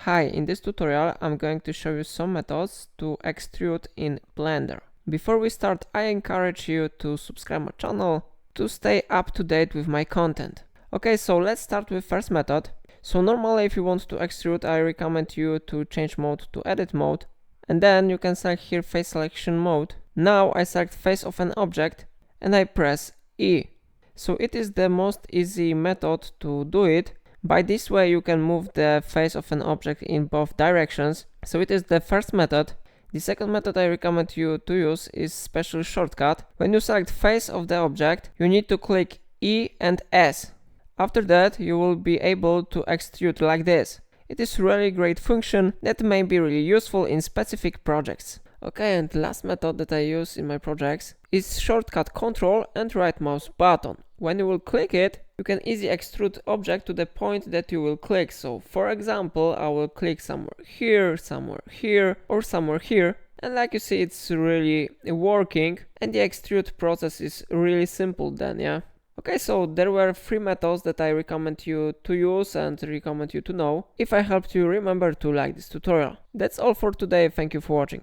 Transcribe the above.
Hi, in this tutorial I'm going to show you some methods to extrude in Blender. Before we start, I encourage you to subscribe my channel to stay up to date with my content. Okay, so let's start with first method. So normally if you want to extrude, I recommend you to change mode to edit mode, and then you can select here face selection mode. Now I select face of an object and I press E. So it is the most easy method to do it. By this way you can move the face of an object in both directions. So it is the first method. The second method I recommend you to use is special shortcut. When you select face of the object, you need to click E and S. After that you will be able to extrude like this. It is really great function that may be really useful in specific projects. Okay, and the last method that I use in my projects is shortcut Ctrl and right mouse button. When you will click it, you can easily extrude object to the point that you will click. So for example, I will click somewhere here, or somewhere here. And like you see, it's really working and the extrude process is really simple then, yeah. Okay, so there were 3 methods that I recommend you to use and recommend you to know. If I helped you, remember to like this tutorial. That's all for today, thank you for watching.